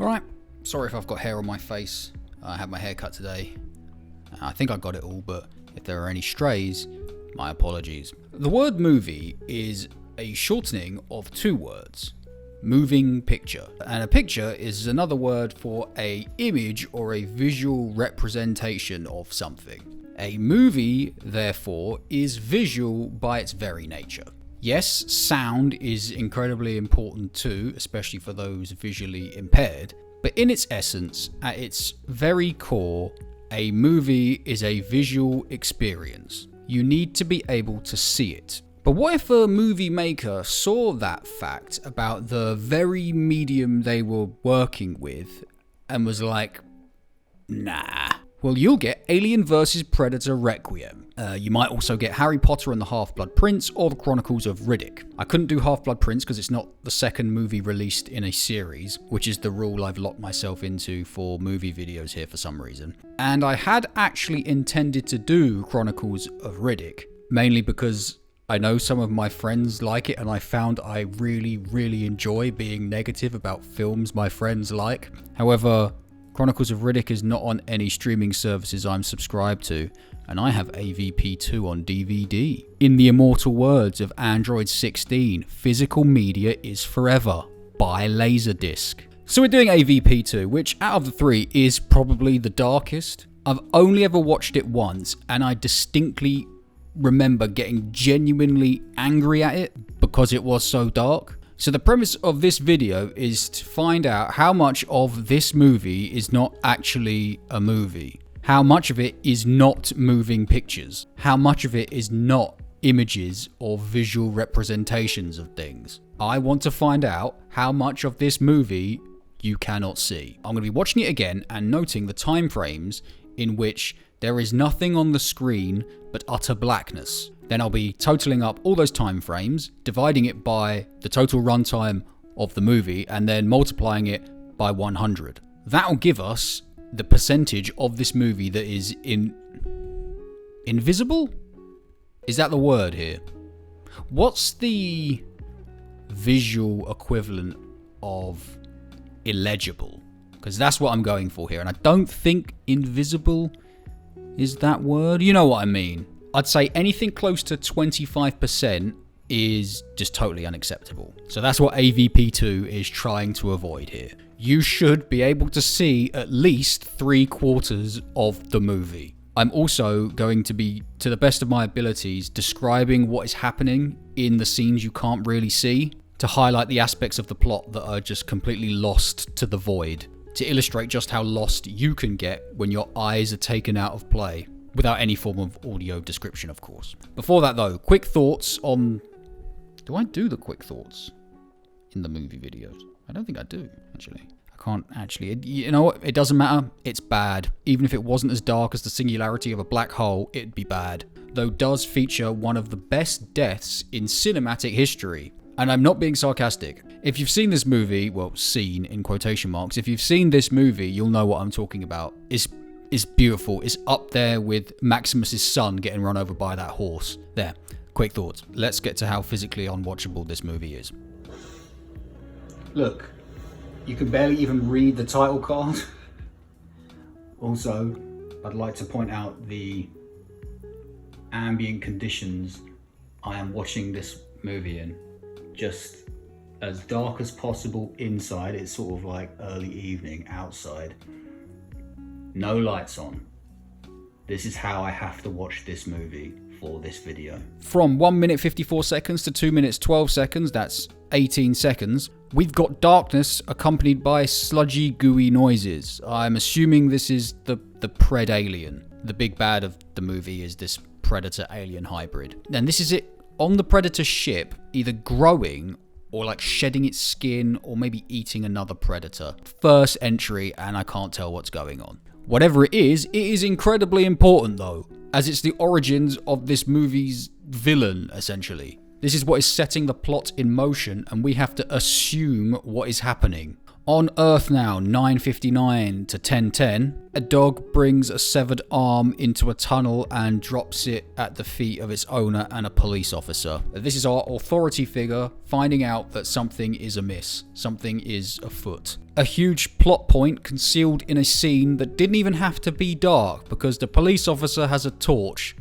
Alright, sorry if I've got hair on my face. I had my hair cut today. I think I got it all, but if there are any strays, my apologies. The word movie is a shortening of two words. Moving picture. And a picture is another word for a image or a visual representation of something. A movie, therefore, is visual by its very nature. Yes, sound is incredibly important too, especially for those visually impaired, but in its essence, at its very core, a movie is a visual experience. You need to be able to see it. But what if a movie maker saw that fact about the very medium they were working with and was like, nah. Well, you'll get Alien vs. Predator Requiem. You might also get Harry Potter and the Half-Blood Prince or the Chronicles of Riddick. I couldn't do Half-Blood Prince because it's not the second movie released in a series, which is the rule I've locked myself into for movie videos here for some reason. And I had actually intended to do Chronicles of Riddick, mainly because I know some of my friends like it, and I found I really enjoy being negative about films my friends like. However, Chronicles of Riddick is not on any streaming services I'm subscribed to, and I have AVP2 on DVD. In the immortal words of Android 16, physical media is forever. Buy Laserdisc. So we're doing AVP2, which out of the three is probably the darkest. I've only ever watched it once, and I distinctly remember getting genuinely angry at it because it was so dark. So the premise of this video is to find out how much of this movie is not actually a movie. How much of it is not moving pictures. How much of it is not images or visual representations of things. I want to find out how much of this movie you cannot see. I'm going to be watching it again and noting the time frames in which there is nothing on the screen but utter blackness. Then I'll be totaling up all those time frames, dividing it by the total runtime of the movie, and then multiplying it by 100. That'll give us the percentage of this movie that is invisible? Is that the word here? What's the visual equivalent of illegible? Because that's what I'm going for here, and I don't think invisible is that word. You know what I mean. I'd say anything close to 25% is just totally unacceptable. So that's what AVP2 is trying to avoid here. You should be able to see at least 3/4 of the movie. I'm also going to be, to the best of my abilities, describing what is happening in the scenes you can't really see to highlight the aspects of the plot that are just completely lost to the void, to illustrate just how lost you can get when your eyes are taken out of play. Without any form of audio description, of course. Before that, though, quick thoughts on... Do I do the quick thoughts in the movie videos? I don't think I do, actually. I can't actually... You know what? It doesn't matter. It's bad. Even if it wasn't as dark as the singularity of a black hole, it'd be bad. Though does feature one of the best deaths in cinematic history. And I'm not being sarcastic. If you've seen this movie, well, seen in quotation marks, if you've seen this movie, you'll know what I'm talking about. It's beautiful. It's up there with Maximus's son getting run over by that horse. There. Quick thoughts. Let's get to how physically unwatchable this movie is. Look, you can barely even read the title card. Also, I'd like to point out the ambient conditions I am watching this movie in. Just as dark as possible inside. It's sort of like early evening outside. No lights on. This is how I have to watch this movie for this video. From 1 minute 54 seconds to 2 minutes 12 seconds, that's 18 seconds, we've got darkness accompanied by sludgy, gooey noises. I'm assuming this is the Pred alien. The big bad of the movie is this Predator-alien hybrid. And this is it on the Predator ship, either growing or like shedding its skin or maybe eating another Predator. First entry, and I can't tell what's going on. Whatever it is incredibly important though, as it's the origins of this movie's villain, essentially. This is what is setting the plot in motion, and we have to assume what is happening. On Earth now, 9:59 to 10:10, a dog brings a severed arm into a tunnel and drops it at the feet of its owner and a police officer. This is our authority figure finding out that something is amiss, something is afoot. A huge plot point concealed in a scene that didn't even have to be dark because the police officer has a torch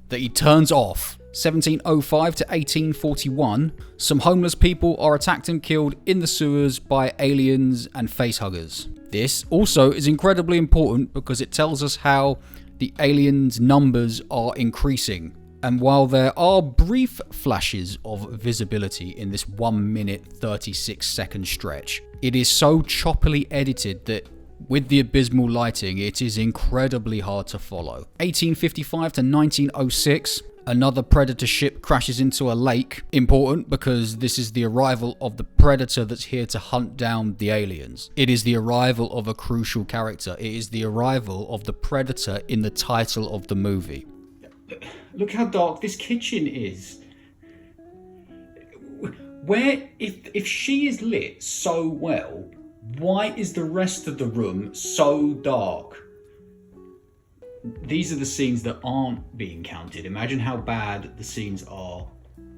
that he turns off. 1705 to 1841, some homeless people are attacked and killed in the sewers by aliens and facehuggers. This also is incredibly important because it tells us how the aliens' numbers are increasing. And while there are brief flashes of visibility in this 1 minute 36 second stretch, it is so choppily edited that with the abysmal lighting, it is incredibly hard to follow. 1855 to 1906, another Predator ship crashes into a lake. Important because this is the arrival of the Predator that's here to hunt down the aliens. It is the arrival of a crucial character. It is the arrival of the Predator in the title of the movie. Look how dark this kitchen is. Where, if she is lit so well, why is the rest of the room so dark? These are the scenes that aren't being counted. Imagine how bad the scenes are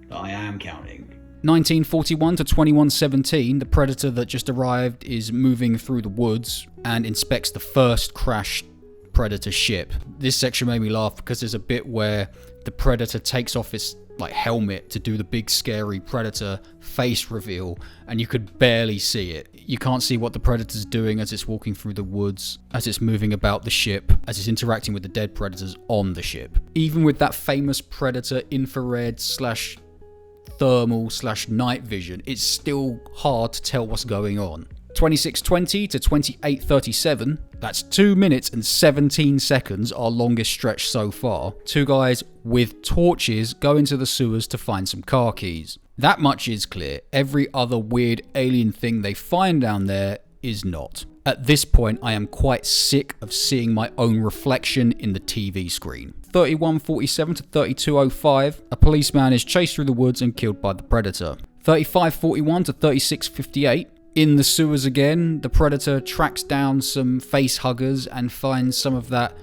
that I am counting. 1941 to 2117, the Predator that just arrived is moving through the woods and inspects the first crashed Predator ship. This section made me laugh because there's a bit where the Predator takes off its helmet to do the big scary Predator face reveal, and you could barely see it. You can't see what the Predator's doing as it's walking through the woods, as it's moving about the ship, as it's interacting with the dead Predators on the ship. Even with that famous Predator infrared / thermal / night vision, it's still hard to tell what's going on. 2620 to 2837, that's 2 minutes and 17 seconds, our longest stretch so far. Two guys with torches go into the sewers to find some car keys. That much is clear. Every other weird alien thing they find down there is not. At this point, I am quite sick of seeing my own reflection in the TV screen. 3147 to 3205, a policeman is chased through the woods and killed by the Predator. 3541 to 3658, in the sewers again, the Predator tracks down some face huggers and finds some of that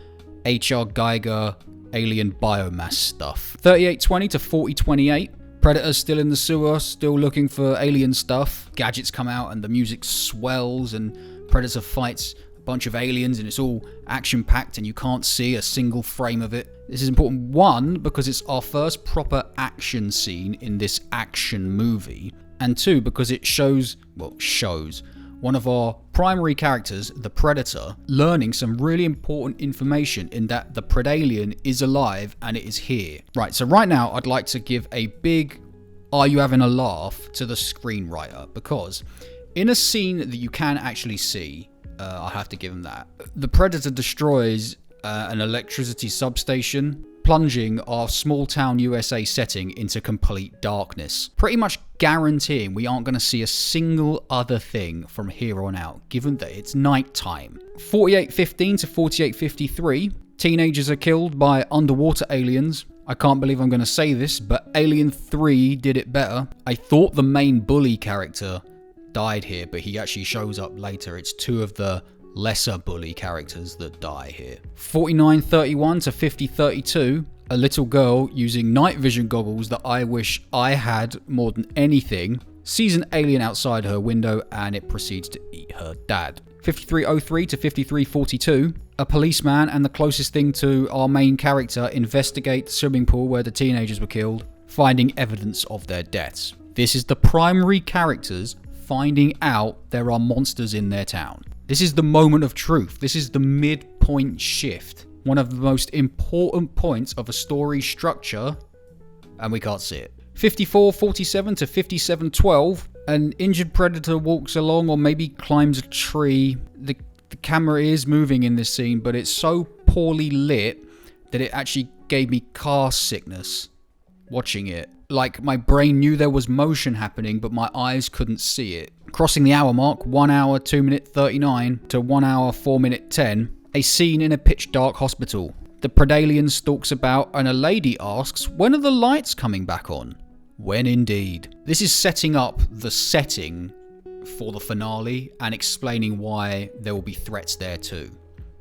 H.R. Geiger alien biomass stuff. 3820 to 4028, Predator's still in the sewer, still looking for alien stuff. Gadgets come out and the music swells and Predator fights a bunch of aliens and it's all action-packed and you can't see a single frame of it. This is important, one, because it's our first proper action scene in this action movie. And two, because it shows one of our primary characters, the Predator, learning some really important information in that the Predalien is alive and it is here. Right, so right now I'd like to give a big "Are you having a laugh?" to the screenwriter, because in a scene that you can actually see, I have to give him that, the Predator destroys an electricity substation, plunging our small town USA setting into complete darkness, pretty much guaranteeing we aren't going to see a single other thing from here on out, given that it's night time. 4815 to 4853, teenagers are killed by underwater aliens. I can't believe I'm going to say this, but Alien 3 did it better. I thought the main bully character died here, but he actually shows up later. It's two of the lesser bully characters that die here. 4931 to 5032, a little girl using night vision goggles that I wish I had more than anything, sees an alien outside her window and it proceeds to eat her dad. 5303 to 5342, a policeman and the closest thing to our main character investigate the swimming pool where the teenagers were killed, finding evidence of their deaths. This is the primary characters finding out there are monsters in their town. This is the moment of truth. This is the midpoint shift. One of the most important points of a story structure, and we can't see it. 5447 to 5712, an injured Predator walks along or maybe climbs a tree. The camera is moving in this scene, but it's so poorly lit that it actually gave me car sickness watching it. Like my brain knew there was motion happening, but my eyes couldn't see it. Crossing the hour mark, 1 hour 2 minute 39 to 1 hour 4 minute 10, a scene in a pitch dark hospital. The Predalien stalks about and a lady asks, when are the lights coming back on? When indeed. This is setting up the setting for the finale and explaining why there will be threats there too.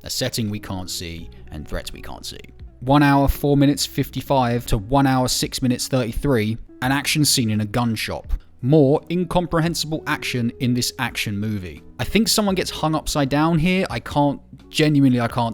A setting we can't see and threats we can't see. 1 hour 4 minutes 55 to 1 hour 6 minutes 33, an action scene in a gun shop. More incomprehensible action in this action movie. I think someone gets hung upside down here. I can't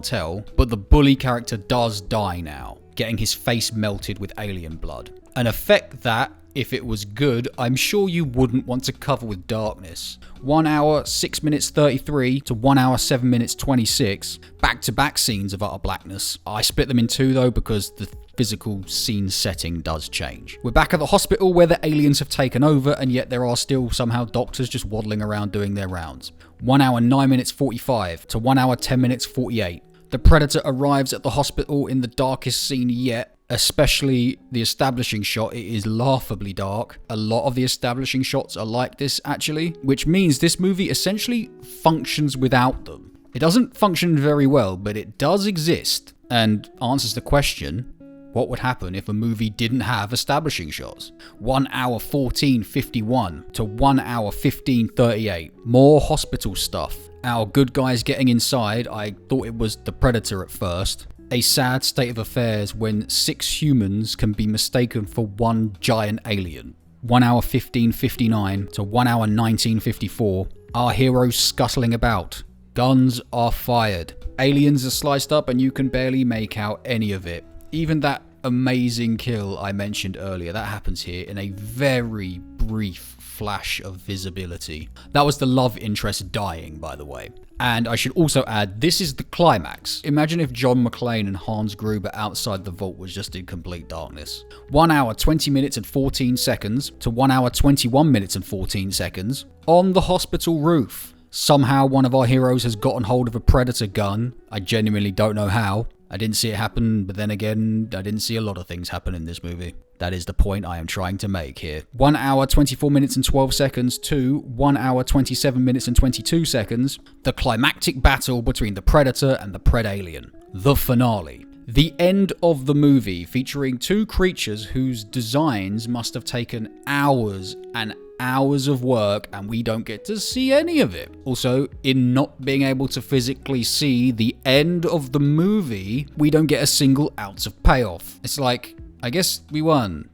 tell, but the bully character does die now, getting his face melted with alien blood. An effect that, if it was good, I'm sure you wouldn't want to cover with darkness. 1 hour 6 minutes 33 to 1 hour 7 minutes 26, back-to-back scenes of utter blackness. I split them in two though because the physical scene setting does change. We're back at the hospital where the aliens have taken over, and yet there are still somehow doctors just waddling around doing their rounds. 1 hour 9 minutes 45 to 1 hour 10 minutes 48. The Predator arrives at the hospital in the darkest scene yet, especially the establishing shot. It is laughably dark. A lot of the establishing shots are like this actually, which means this movie essentially functions without them. It doesn't function very well, but it does exist and answers the question, what would happen if a movie didn't have establishing shots? 1 hour 14:51 to 1 hour 15:38. More hospital stuff. Our good guys getting inside. I thought it was the Predator at first. A sad state of affairs when 6 humans can be mistaken for one giant alien. 1 hour 15:59 to 1 hour 19:54. Our heroes scuttling about. Guns are fired. Aliens are sliced up and you can barely make out any of it. Even that amazing kill I mentioned earlier, that happens here in a very brief flash of visibility. That was the love interest dying, by the way. And I should also add, this is the climax. Imagine if John McClane and Hans Gruber outside the vault was just in complete darkness. 1 hour 20 minutes and 14 seconds to 1 hour 21 minutes and 14 seconds. On the hospital roof. Somehow one of our heroes has gotten hold of a Predator gun. I genuinely don't know how. I didn't see it happen, but then again, I didn't see a lot of things happen in this movie. That is the point I am trying to make here. 1 hour 24 minutes and 12 seconds to 1 hour 27 minutes and 22 seconds. The climactic battle between the Predator and the Pred-Alien. The finale. The end of the movie featuring 2 creatures whose designs must have taken hours and hours of work, and we don't get to see any of it. Also, in not being able to physically see the end of the movie, we don't get a single ounce of payoff. It's like, I guess we won.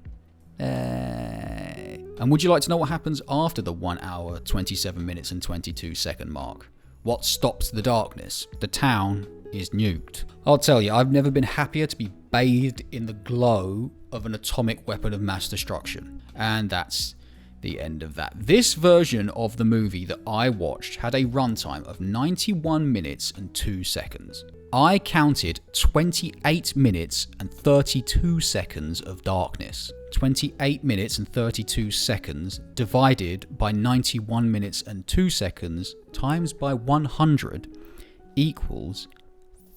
And would you like to know what happens after the 1 hour 27 minutes and 22 second mark? What stops the darkness? The town is nuked. I'll tell you, I've never been happier to be bathed in the glow of an atomic weapon of mass destruction. And that's the end of that. This version of the movie that I watched had a runtime of 91 minutes and 2 seconds. I counted 28 minutes and 32 seconds of darkness. 28 minutes and 32 seconds divided by 91 minutes and 2 seconds times by 100 equals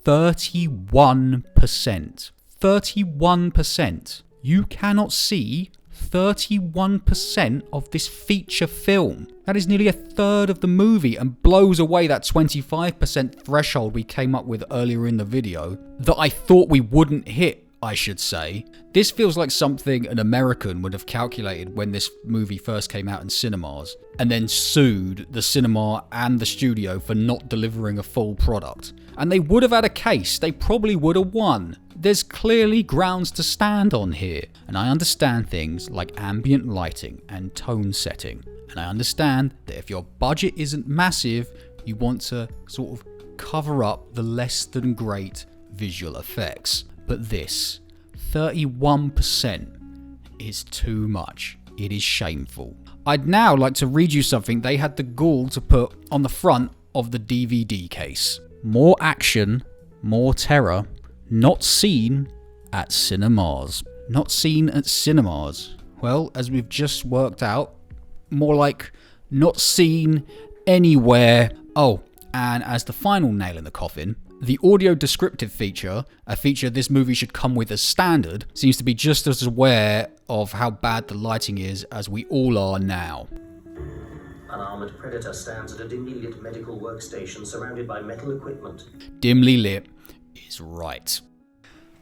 31%. 31%. You cannot see 31% of this feature film. That is nearly a third of the movie and blows away that 25% threshold we came up with earlier in the video that I thought we wouldn't hit, I should say. This feels like something an American would have calculated when this movie first came out in cinemas and then sued the cinema and the studio for not delivering a full product. And they would have had a case. They probably would have won. There's clearly grounds to stand on here, and I understand things like ambient lighting and tone setting, and I understand that if your budget isn't massive, you want to sort of cover up the less than great visual effects. But this, 31%, is too much. It is shameful. I'd now like to read you something they had the gall to put on the front of the DVD case. More action, more terror, not seen at cinemas. Not seen at cinemas. Well, as we've just worked out, more like not seen anywhere. Oh, and as the final nail in the coffin, the audio descriptive feature, a feature this movie should come with as standard, seems to be just as aware of how bad the lighting is as we all are now. An armored predator stands at a dimly lit medical workstation surrounded by metal equipment. Dimly lit is right.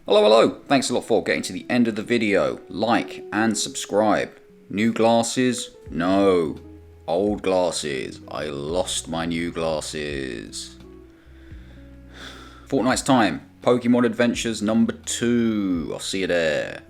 Hello. Thanks a lot for getting to the end of the video. Like and subscribe. New glasses? No. Old glasses. I lost my new glasses. Fortnight's time. Pokemon Adventures number 2. I'll see you there.